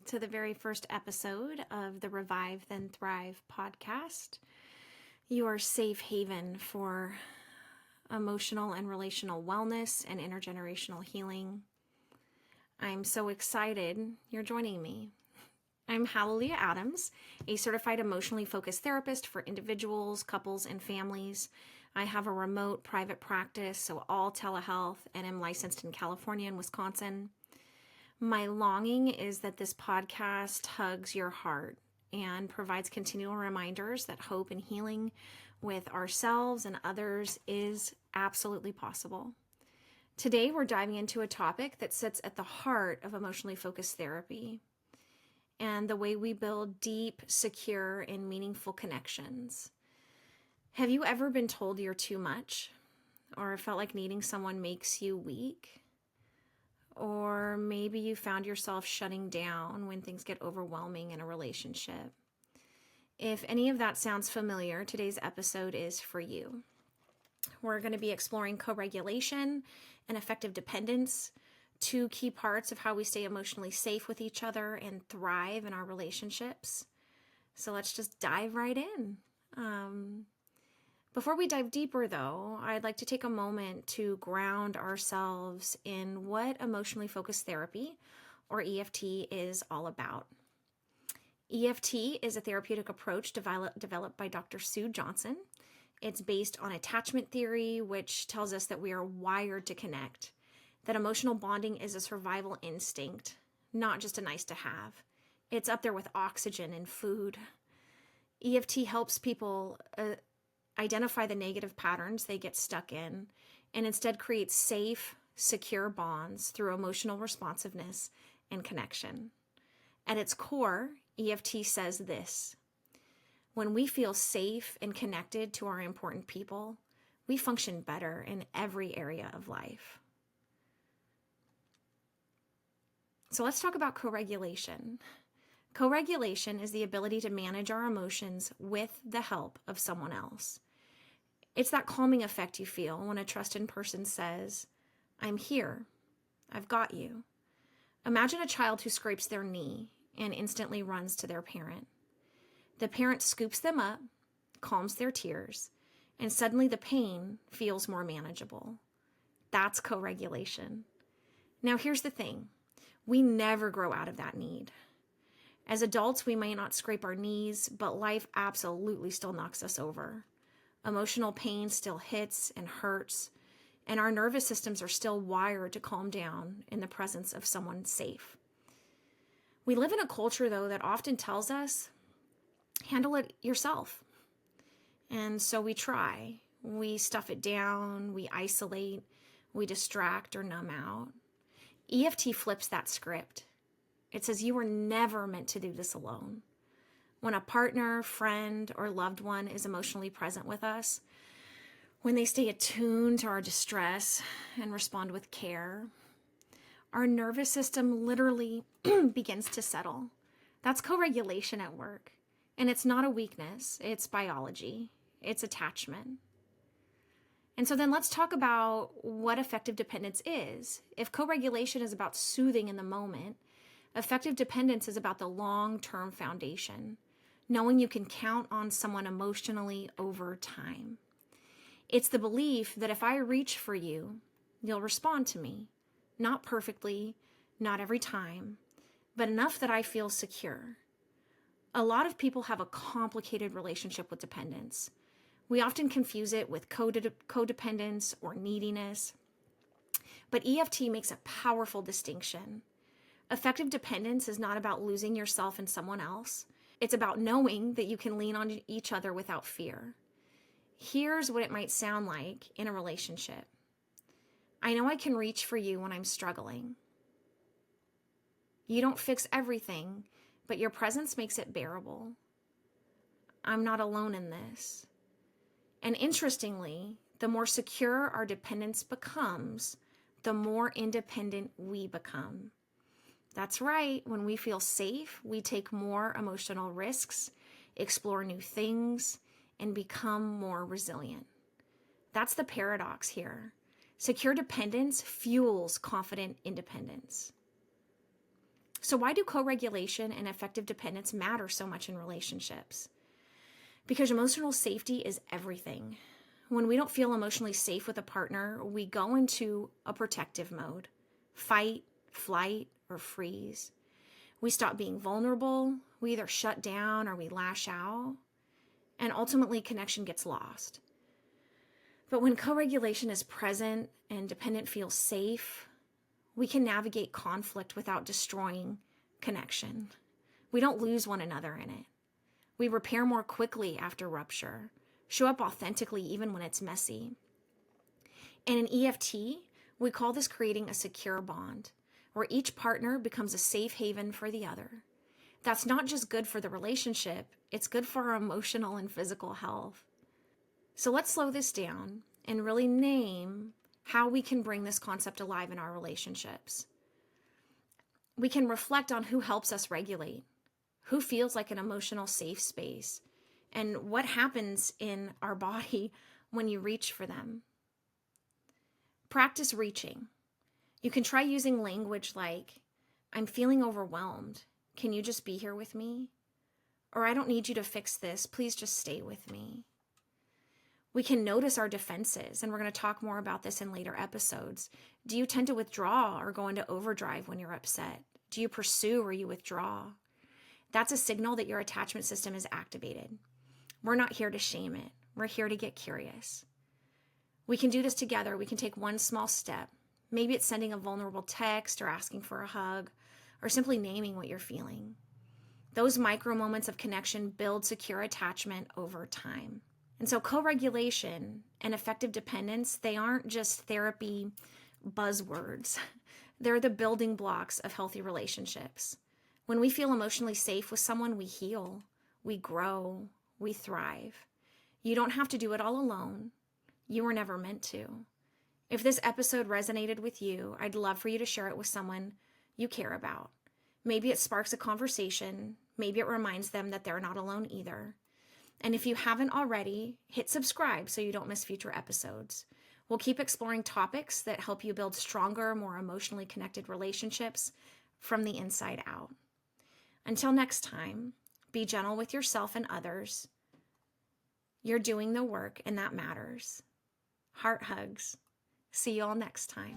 to the very first episode of the Revive Then Thrive podcast, your safe haven for emotional and relational wellness and intergenerational healing. I'm so excited you're joining me. I'm Hallelujah Adams, a certified emotionally focused therapist for individuals, couples, and families. I have a remote private practice, so all telehealth, and am licensed in California and Wisconsin. My longing is that this podcast hugs your heart and provides continual reminders that hope and healing with ourselves and others is absolutely possible. Today, we're diving into a topic that sits at the heart of emotionally focused therapy and the way we build deep, secure, and meaningful connections. Have you ever been told you're too much, or felt like needing someone makes you weak? Or maybe you found yourself shutting down when things get overwhelming in a relationship. If any of that sounds familiar, today's episode is for you. We're going to be exploring co-regulation and effective dependence, two key parts of how we stay emotionally safe with each other and thrive in our relationships. So let's just dive right in. Before we dive deeper, though, I'd like to take a moment to ground ourselves in what emotionally focused therapy, or EFT, is all about. EFT is a therapeutic approach developed by Dr. Sue Johnson. It's based on attachment theory, which tells us that we are wired to connect, that emotional bonding is a survival instinct, not just a nice to have. It's up there with oxygen and food. EFT helps people identify the negative patterns they get stuck in, and instead create safe, secure bonds through emotional responsiveness and connection. At its core, EFT says this: when we feel safe and connected to our important people, we function better in every area of life. So let's talk about co-regulation. Co-regulation is the ability to manage our emotions with the help of someone else. It's that calming effect you feel when a trusted person says, "I'm here. I've got you." Imagine a child who scrapes their knee and instantly runs to their parent. The parent scoops them up, calms their tears, and suddenly the pain feels more manageable. That's co-regulation. Now, here's the thing. We never grow out of that need. As adults, we may not scrape our knees, but life absolutely still knocks us over. Emotional pain still hits and hurts, and our nervous systems are still wired to calm down in the presence of someone safe. We live in a culture, though, that often tells us, handle it yourself. And so we try. We stuff it down, we isolate, we distract or numb out. EFT flips that script. It says you were never meant to do this alone. When a partner, friend, or loved one is emotionally present with us, when they stay attuned to our distress and respond with care, our nervous system literally begins to settle. That's co-regulation at work. And it's not a weakness, it's biology, it's attachment. And so then let's talk about what effective dependence is. If co-regulation is about soothing in the moment, effective dependence is about the long-term foundation, knowing you can count on someone emotionally over time. It's the belief that if I reach for you, you'll respond to me. Not perfectly, not every time, but enough that I feel secure. A lot of people have a complicated relationship with dependence. We often confuse it with codependence or neediness. But EFT makes a powerful distinction. Effective dependence is not about losing yourself in someone else. It's about knowing that you can lean on each other without fear. Here's what it might sound like in a relationship. I know I can reach for you when I'm struggling. You don't fix everything, but your presence makes it bearable. I'm not alone in this. And interestingly, the more secure our dependence becomes, the more independent we become. That's right. When we feel safe, we take more emotional risks, explore new things, and become more resilient. That's the paradox here. Secure dependence fuels confident independence. So why do co-regulation and effective dependence matter so much in relationships? Because emotional safety is everything. When we don't feel emotionally safe with a partner, we go into a protective mode, fight, flight, or freeze. We stop being vulnerable, we either shut down or we lash out, and ultimately connection gets lost. But when co-regulation is present and dependent feels safe, we can navigate conflict without destroying connection. We don't lose one another in it. We repair more quickly after rupture, show up authentically even when it's messy. And in EFT, we call this creating a secure bond, where each partner becomes a safe haven for the other. That's not just good for the relationship, it's good for our emotional and physical health. So let's slow this down and really name how we can bring this concept alive in our relationships. We can reflect on who helps us regulate, who feels like an emotional safe space, and what happens in our body when you reach for them. Practice reaching. You can try using language like, I'm feeling overwhelmed. Can you just be here with me? Or I don't need you to fix this. Please just stay with me. We can notice our defenses, and we're going to talk more about this in later episodes. Do you tend to withdraw or go into overdrive when you're upset? Do you pursue or you withdraw? That's a signal that your attachment system is activated. We're not here to shame it. We're here to get curious. We can do this together. We can take one small step. Maybe it's sending a vulnerable text or asking for a hug or simply naming what you're feeling. Those micro moments of connection build secure attachment over time. And so co-regulation and effective dependence, they aren't just therapy buzzwords. They're the building blocks of healthy relationships. When we feel emotionally safe with someone, we heal, we grow, we thrive. You don't have to do it all alone. You were never meant to. If this episode resonated with you, I'd love for you to share it with someone you care about. Maybe it sparks a conversation. Maybe it reminds them that they're not alone either. And if you haven't already, hit subscribe so you don't miss future episodes. We'll keep exploring topics that help you build stronger, more emotionally connected relationships from the inside out. Until next time, be gentle with yourself and others. You're doing the work, and that matters. Heart hugs. See you all next time.